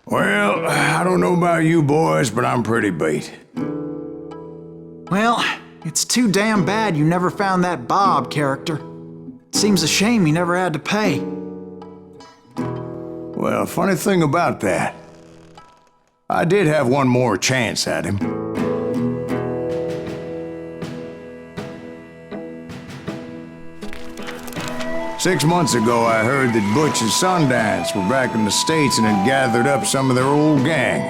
Well, I don't know about you boys, but I'm pretty beat. Well, it's too damn bad you never found that Bob character. Seems a shame you never had to pay. Well, funny thing about that, I did have one more chance at him. Six months ago, I heard that Butch and Sundance were back in the States and had gathered up some of their old gang.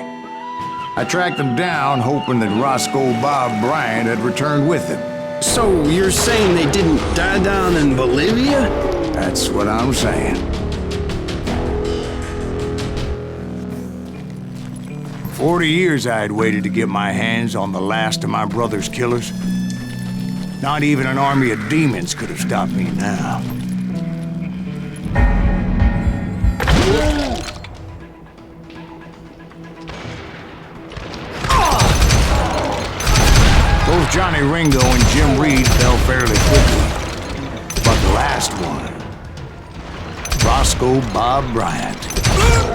I tracked them down, hoping that Roscoe Bob Bryant had returned with them. So you're saying they didn't die down in Bolivia? That's what I'm saying. For 40 years I had waited to get my hands on the last of my brother's killers. Not even an army of demons could have stopped me now. Both Johnny Ringo and Jim Reed fell fairly quickly. But the last one, Roscoe Bob Bryant,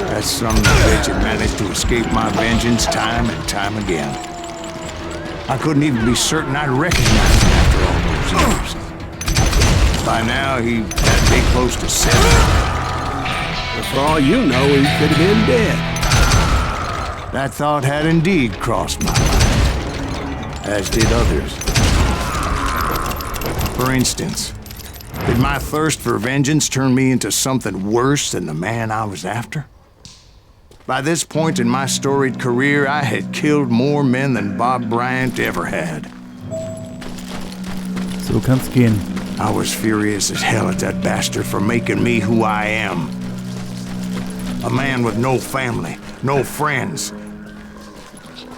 that son of a bitch had managed to escape my vengeance time and time again. I couldn't even be certain I'd recognize him after all those years. By now, he had to be close to 70. But for all you know, he could have been dead. That thought had indeed crossed my mind, as did others. For instance, did my thirst for vengeance turn me into something worse than the man I was after? By this point in my storied career, I had killed more men than Bob Bryant ever had. So kann's gehen. I was furious as hell at that bastard for making me who I am. A man with no family, no friends,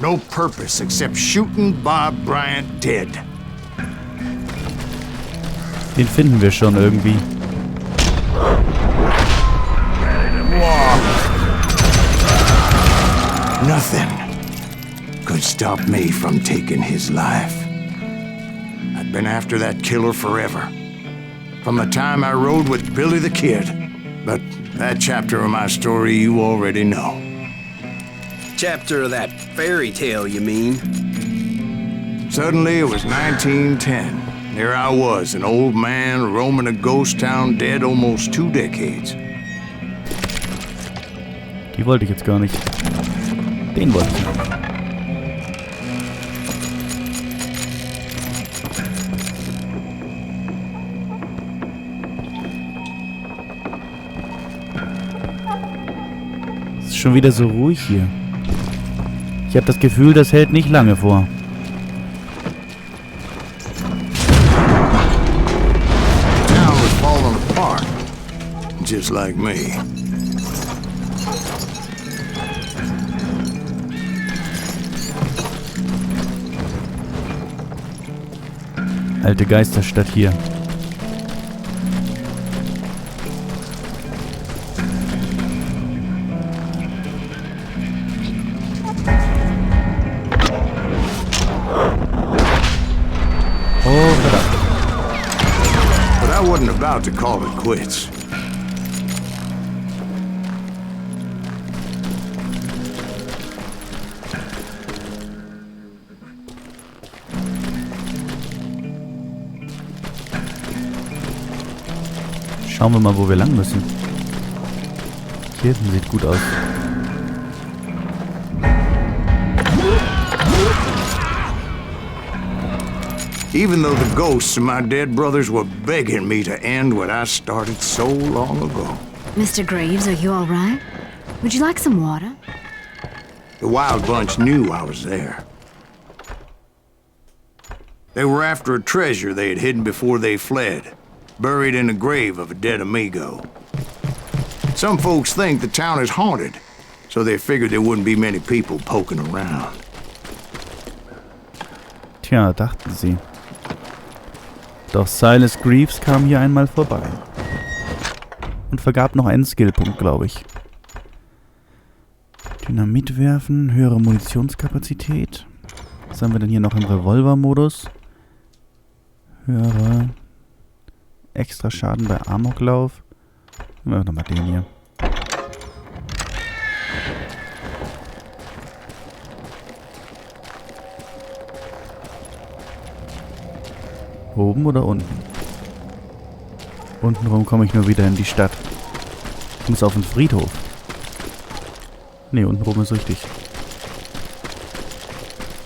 no purpose except shooting Bob Bryant dead. Den finden wir schon irgendwie. Nothing could stop me from taking his life. I'd been after that killer forever. From the time I rode with Billy the Kid. But that chapter of my story you already know. Chapter of that fairy tale, you mean? Suddenly it was 1910. Here I was, an old man roaming a ghost town dead almost 2 decades. Die wollte ich jetzt gar nicht. Den wollte ich. Es ist schon wieder so ruhig hier. Ich habe das Gefühl, das hält nicht lange vor. The town was falling apart, just like me. Alte Geisterstadt hier. Oh, verdammt. But I wasn't about to call it quits. Schauen wir mal, wo wir lang müssen. Hier hinten sieht gut aus. Even though the ghosts of my dead brothers were begging me to end what I started so long ago. Mr. Graves, are you all right? Would you like some water? The Wild Bunch knew I was there. They were after a treasure they had hidden before they fled, buried in the grave of a dead amigo. Some folks think the town is haunted, so they figured there wouldn't be many people poking around. Tja, dachten sie. Doch Silas Greaves kam hier einmal vorbei. Und vergab noch einen Skillpunkt, glaube ich. Dynamit werfen, höhere Munitionskapazität. Was haben wir denn hier noch im Revolver-Modus? Höhere extra Schaden bei Amoklauf. Nehmen wir nochmal den hier. Oben oder unten? Untenrum komme ich nur wieder in die Stadt. Ich muss auf den Friedhof. Ne, untenrum ist richtig.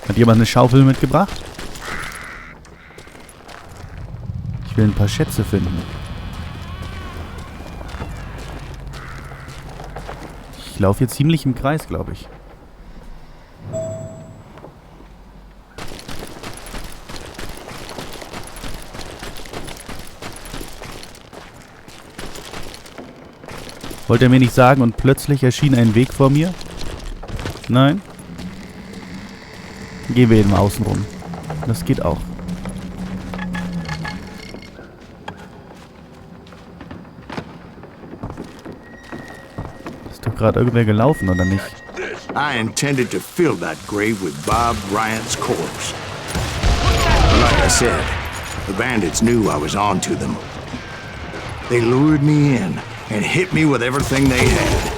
Hat jemand eine Schaufel mitgebracht? Ich will ein paar Schätze finden. Ich laufe hier ziemlich im Kreis, glaube ich. Wollte er mir nicht sagen und plötzlich erschien ein Weg vor mir? Nein? Gehen wir eben außen rum. Das geht auch. Ist doch gerade irgendwer gelaufen, oder nicht? I intended to fill that grave with Bob Bryant's corpse. But like I said, the bandits knew I was on to them. They lured me in and hit me with everything they had.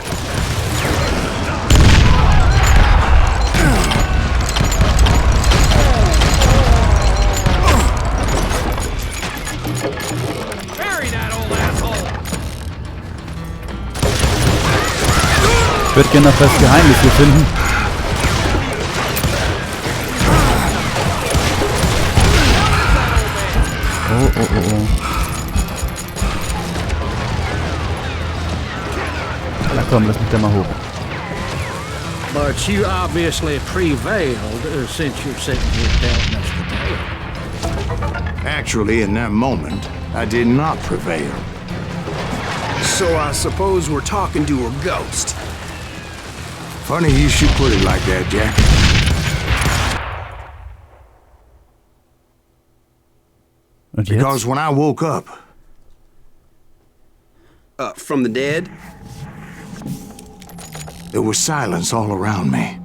Ich würde gerne noch das Geheimnis hier finden. Oh. Na komm, lass mich da mal hoch. But you obviously prevailed since you're sitting here telling us the tale. Actually, in that moment, I did not prevail. So I suppose we're talking to a ghost. Funny you should put it like that, Jack. Und Because jetzt? when I woke up, From the dead? there was silence all around me.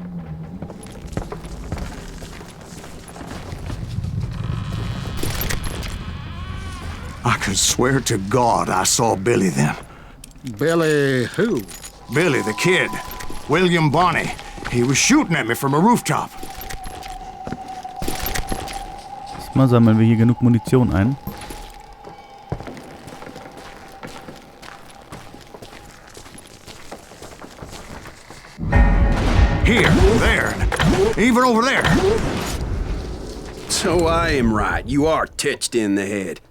I could swear to God I saw Billy then. Billy who? Billy, the kid. William Bonney. He was shooting at me from a rooftop. Mal sammeln wir hier genug Munition ein. Here, there, even over there. So I am right. You are touched in the head.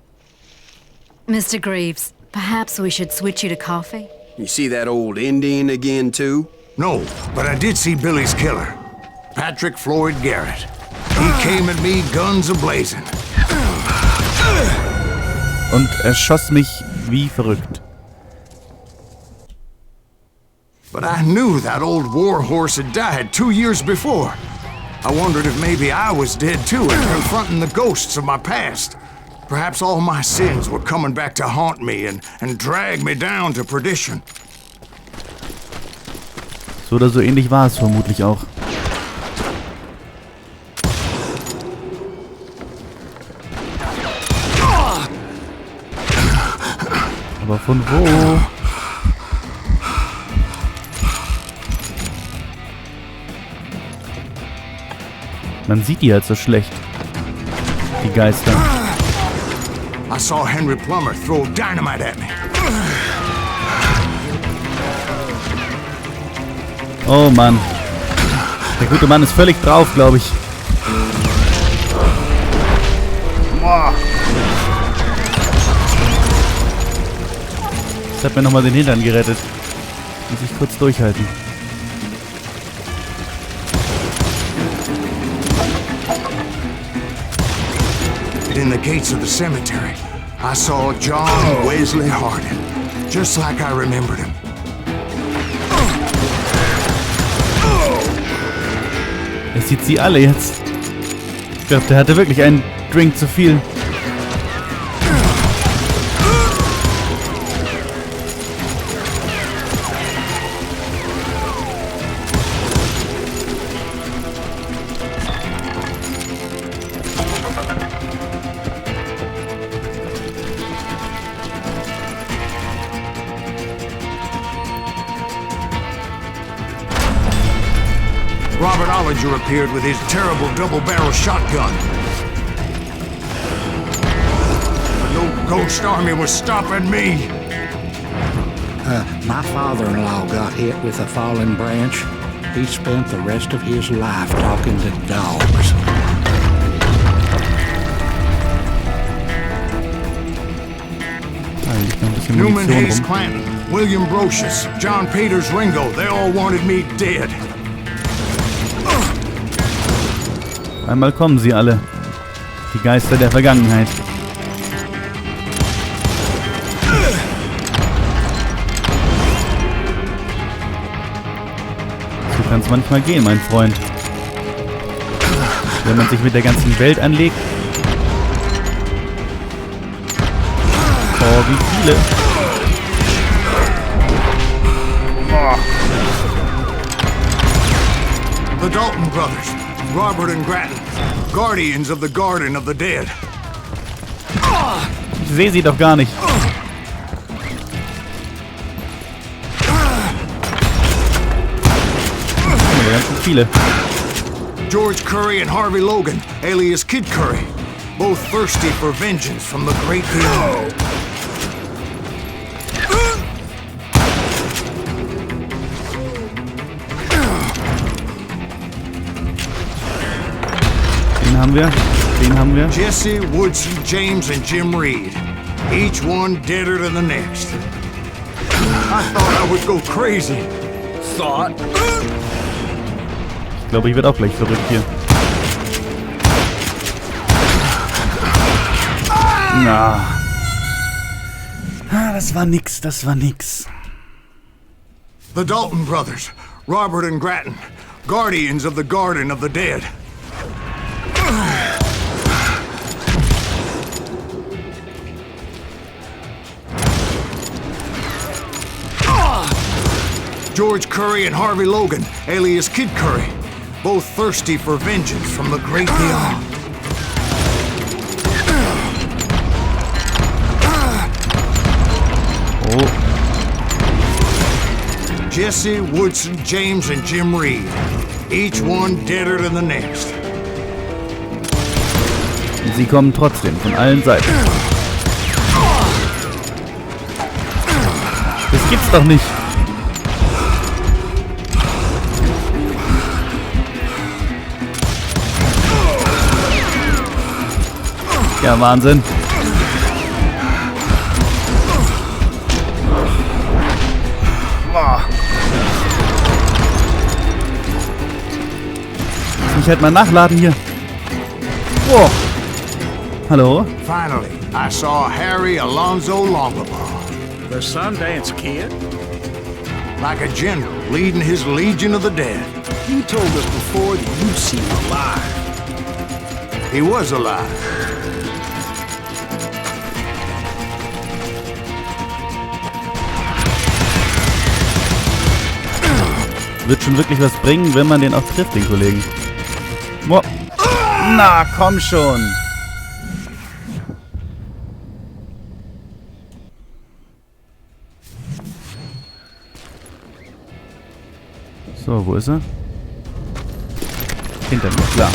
Mr. Greaves, perhaps we should switch you to coffee? You see that old Indian again, too? No, but I did see Billy's killer, Patrick Floyd Garrett. He came at me guns a-blazing. Und er schoss mich wie verrückt. But I knew that old war horse had died 2 years before. I wondered if maybe I was dead too and confronting the ghosts of my past. Perhaps all my sins were coming back to haunt me and drag me down to perdition. So oder so ähnlich war es vermutlich auch. Aber von wo? Man sieht die halt so schlecht. Die Geister. I saw Henry Plummer throw dynamite at me. Oh Mann. Der gute Mann ist völlig drauf, glaube ich. Das hat mir nochmal den Hintern gerettet. Muss ich kurz durchhalten. In the gates of the cemetery, I saw John Wesley Hardin, just like I remembered him. Er sieht sie alle jetzt. Ich glaube, der hatte wirklich einen Drink zu viel. Robert Ollinger appeared with his terrible double-barrel shotgun. no ghost army was stopping me. My father-in-law got hit with a fallen branch. He spent the rest of his life talking to dogs. Da liegt noch ein bisschen Newman Munition Hayes rum. Clanton, William Brocious, John Peters Ringo, they all wanted me dead. Einmal kommen sie alle. Die Geister der Vergangenheit. So kann es manchmal gehen, mein Freund. Wenn man sich mit der ganzen Welt anlegt. Oh, wie viele. The Dalton brothers, Robert and Grattan, guardians of the Garden of the Dead. Ich sehe sie doch gar nicht. Oh, ganz schön viele. George Curry and Harvey Logan, alias Kid Curry, both thirsty for vengeance from the great beyond. Den haben wir. Jesse, Woodson, James, and Jim Reed, each one deader than the next. I thought I would go crazy. Thought. Ich glaube, ich werde auch gleich verrückt hier. Na. Das war nix, das war nix. The Dalton brothers, Robert and Grattan, guardians of the Garden of the Dead. George Curry and Harvey Logan, alias Kid Curry, both thirsty for vengeance from the great beyond. Oh, Jesse, Woodson, James, and Jim Reed, each one deader than the next. sie kommen trotzdem von allen Seiten. Das gibt's doch nicht. Ja, Wahnsinn. Ich halt mal nachladen hier. Oh. Hallo? Finally, I saw Harry Alonzo Longabaugh, The Sundance Kid? like a general leading his legion of the dead. You told us before that you'd seen him alive. He was alive. Wird schon wirklich was bringen, wenn man den auch trifft, den Kollegen. Boah. Na, komm schon. So, wo ist er? Hinter mir, klar.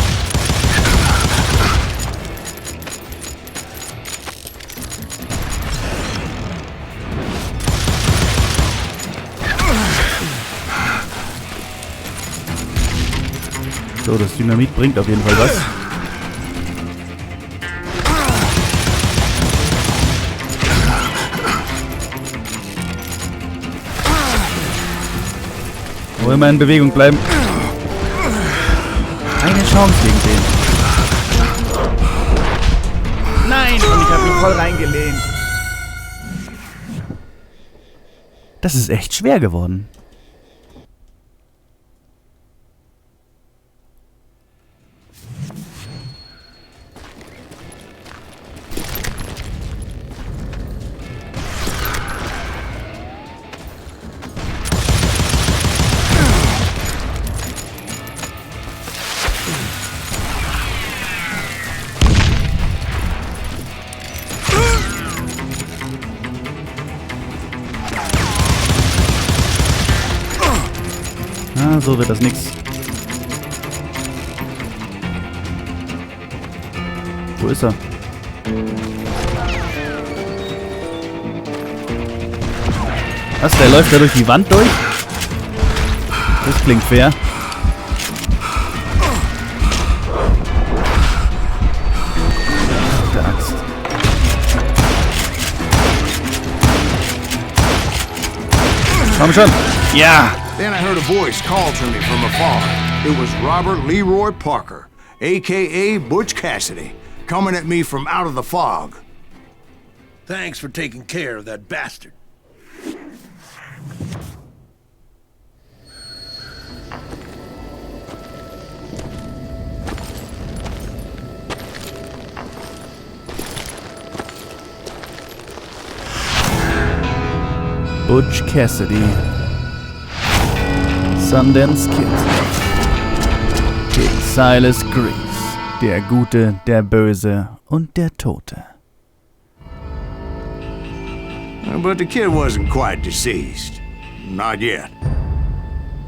So, das Dynamit bringt auf jeden Fall was. Aber immer in Bewegung bleiben. Eine Chance gegen den. Nein, und ich habe mich voll reingelehnt. Das ist echt schwer geworden. Ah, so wird das nix. Wo ist er? Was, der läuft da durch die Wand durch? Das klingt fair. Der Axt. Komm schon. Ja. Then I heard a voice call to me from afar. It was Robert Leroy Parker, a.k.a. Butch Cassidy, coming at me from out of the fog. Thanks for taking care of that bastard. Butch Cassidy. Sundance Kid. Gegen Silas Greaves. Der Gute, der Böse und der Tote. But the kid wasn't quite deceased. Not yet.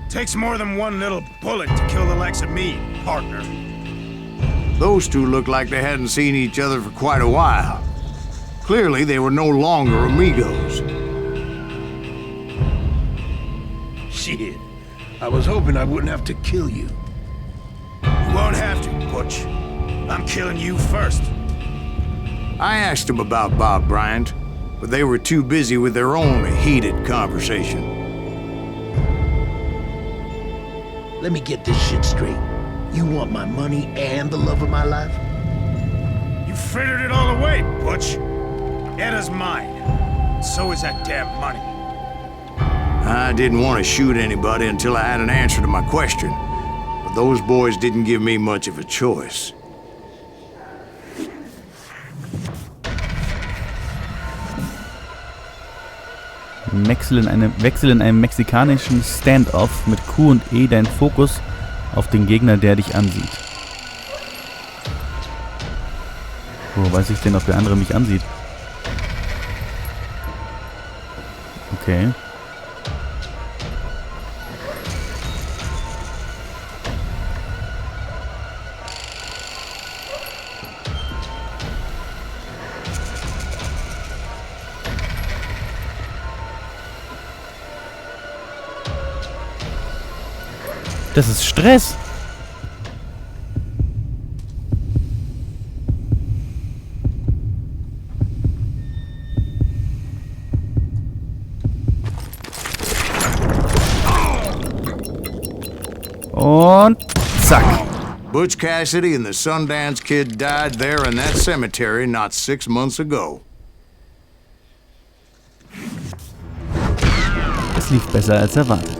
Takes more than one little bullet to kill the likes of me, partner. Those two looked like they hadn't seen each other for quite a while. Clearly, they were no longer amigos. Shit. I was hoping I wouldn't have to kill you. You won't have to, Butch. I'm killing you first. I asked them about Bob Bryant, but they were too busy with their own heated conversation. Let me get this shit straight. You want my money and the love of my life? You frittered it all away, Butch. Edda's mine. So is that damn money. I didn't want to shoot anybody until I had an answer to my question, but those boys didn't give me much of a choice. Wechsel in einem mexikanischen Standoff mit Q und E deinen Fokus auf den Gegner, der dich ansieht. Wo weiß ich denn, ob der andere mich ansieht? Okay. Das ist Stress. Und zack. Butch Cassidy and the Sundance Kid died there in that cemetery not 6 months ago. Es lief besser als erwartet.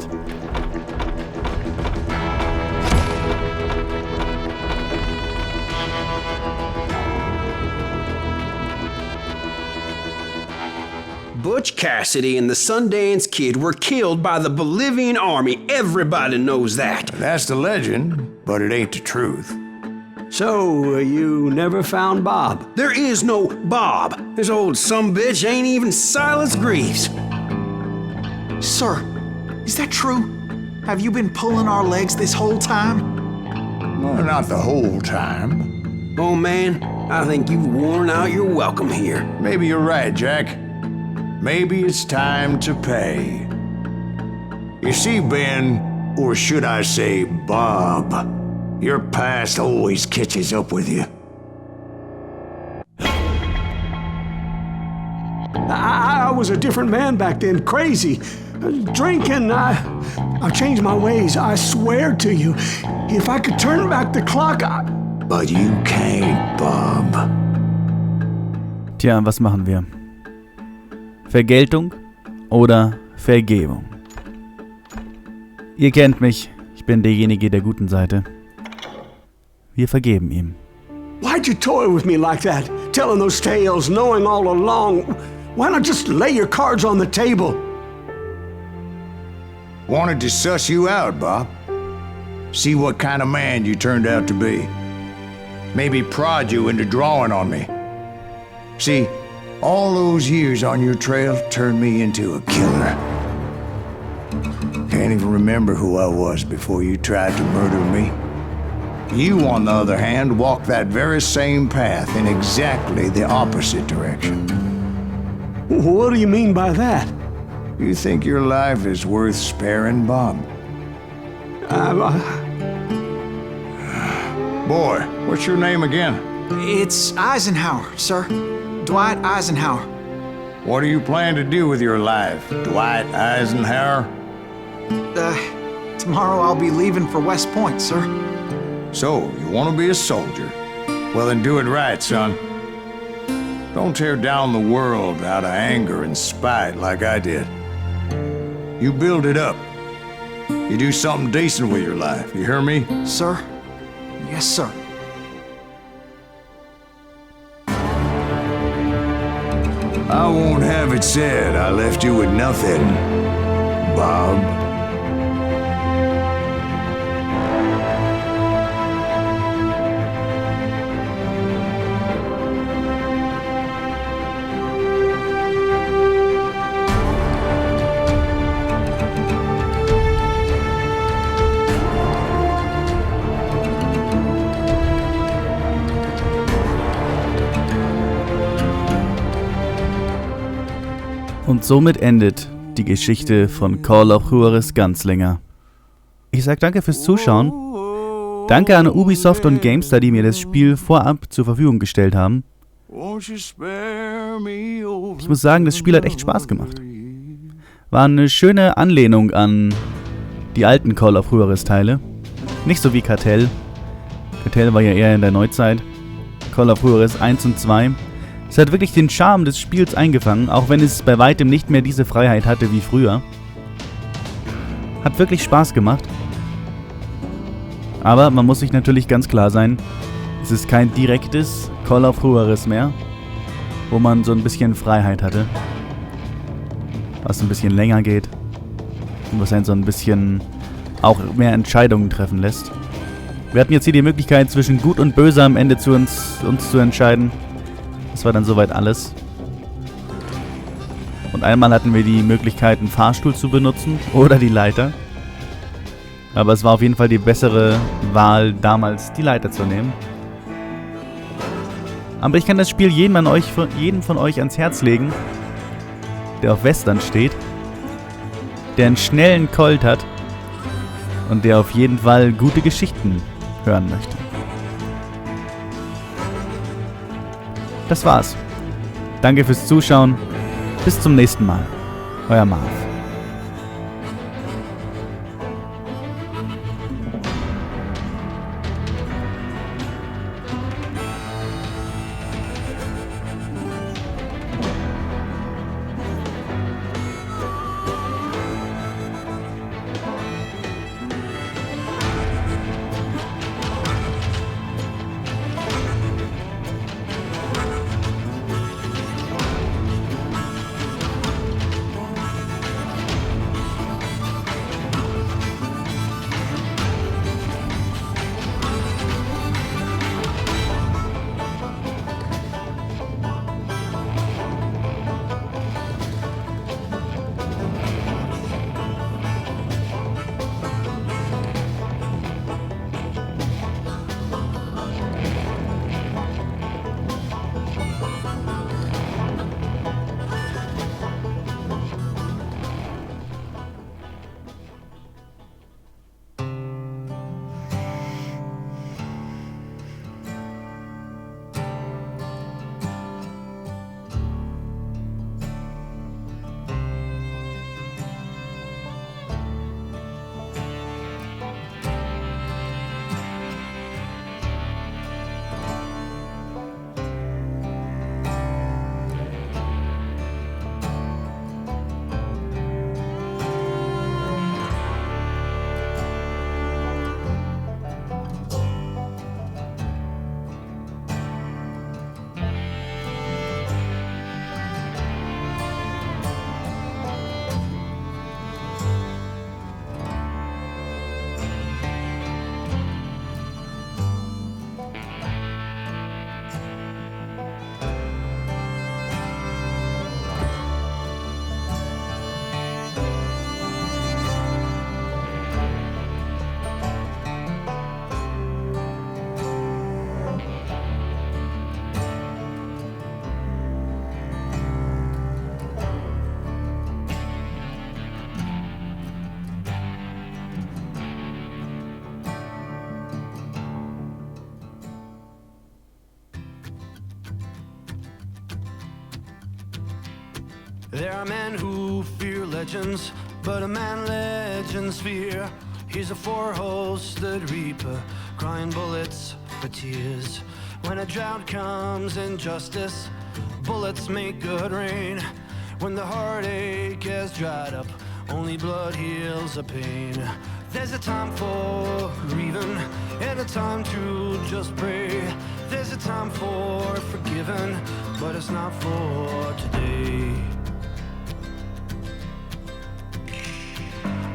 Butch Cassidy and the Sundance Kid were killed by the Bolivian army. Everybody knows that. That's the legend, but it ain't the truth. So, you never found Bob? There is no Bob. This old sumbitch ain't even Silas Greaves. Sir, is that true? Have you been pulling our legs this whole time? Well, not the whole time. Oh man, I think you've worn out your welcome here. Maybe you're right, Jack. Maybe it's time to pay. You see, Ben, or should I say Bob, your past always catches up with you. I was a different man back then, crazy. Drinking, I've changed my ways, I swear to you. If I could turn back the clock, But you can't, Bob. Tja, was machen wir? Vergeltung oder Vergebung? Ihr kennt mich, ich bin derjenige der guten Seite. Wir vergeben ihm. Why'd you toy with me like that? Telling those tales, knowing all along. Why not just lay your cards on the table? Wanted to suss you out, Bob. See what kind of man you turned out to be. Maybe prod you into drawing on me. See, all those years on your trail turned me into a killer. Can't even remember who I was before you tried to murder me. You, on the other hand, walked that very same path in exactly the opposite direction. What do you mean by that? You think your life is worth sparing, Bob? Boy, what's your name again? It's Eisenhower, sir. Dwight Eisenhower. What do you plan to do with your life, Dwight Eisenhower? Tomorrow I'll be leaving for West Point, sir. So, you want to be a soldier? Well, then do it right, son. Don't tear down the world out of anger and spite like I did. You build it up. You do something decent with your life, you hear me? Sir? Yes, sir. I won't have it said I left you with nothing, Bob. Und somit endet die Geschichte von Call of Juarez Gunslinger. Ich sag danke fürs Zuschauen. Danke an Ubisoft und GameStar, die mir das Spiel vorab zur Verfügung gestellt haben. Ich muss sagen, das Spiel hat echt Spaß gemacht. War eine schöne Anlehnung an die alten Call of Juarez Teile. Nicht so wie Kartell. Kartell war ja eher in der Neuzeit. Call of Juarez 1 und 2. Es hat wirklich den Charme des Spiels eingefangen, auch wenn es bei weitem nicht mehr diese Freiheit hatte wie früher. Hat wirklich Spaß gemacht. Aber man muss sich natürlich ganz klar sein, es ist kein direktes Call of Juarez mehr, wo man so ein bisschen Freiheit hatte. Was ein bisschen länger geht und was einen so ein bisschen auch mehr Entscheidungen treffen lässt. Wir hatten jetzt hier die Möglichkeit, zwischen Gut und Böse am Ende uns zu entscheiden. Das war dann soweit alles. Und einmal hatten wir die Möglichkeit, einen Fahrstuhl zu benutzen oder die Leiter. Aber es war auf jeden Fall die bessere Wahl, damals die Leiter zu nehmen. Aber ich kann das Spiel jedem von euch ans Herz legen, der auf Western steht, der einen schnellen Colt hat und der auf jeden Fall gute Geschichten hören möchte. Das war's. Danke fürs Zuschauen. Bis zum nächsten Mal. Euer Marv. There are men who fear legends, but a man legends fear. He's a four-hosted reaper, crying bullets for tears. When a drought comes in justice, bullets make good rain. When the heartache has dried up, only blood heals the pain. There's a time for grieving and a time to just pray. There's a time for forgiving, but it's not for today.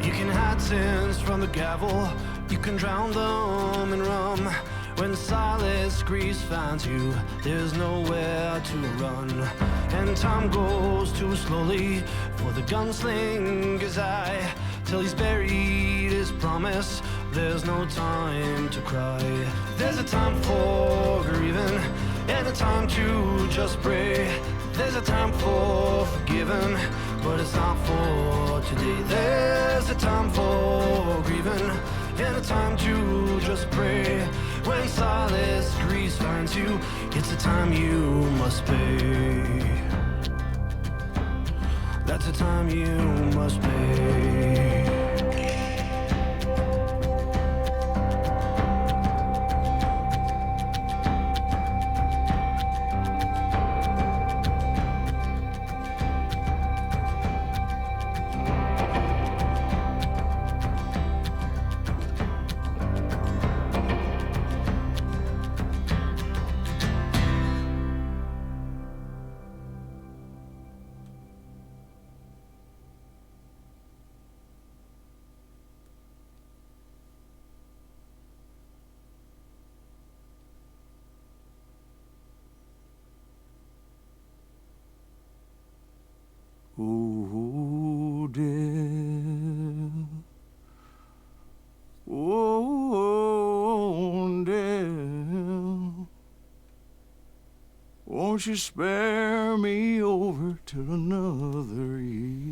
You can hide sins from the gavel, you can drown them in rum. When silence grease finds you, there's nowhere to run. And time goes too slowly for the gunslinger's eye. Till he's buried his promise, there's no time to cry. There's a time for grieving and a time to just pray. There's a time for forgiving, but it's not for today. There's a time for grieving and a time to just pray. When silence grease finds you, it's a time you must pay. That's a time you must pay. Oh, dear. Oh, dear. Won't you spare me over till another year?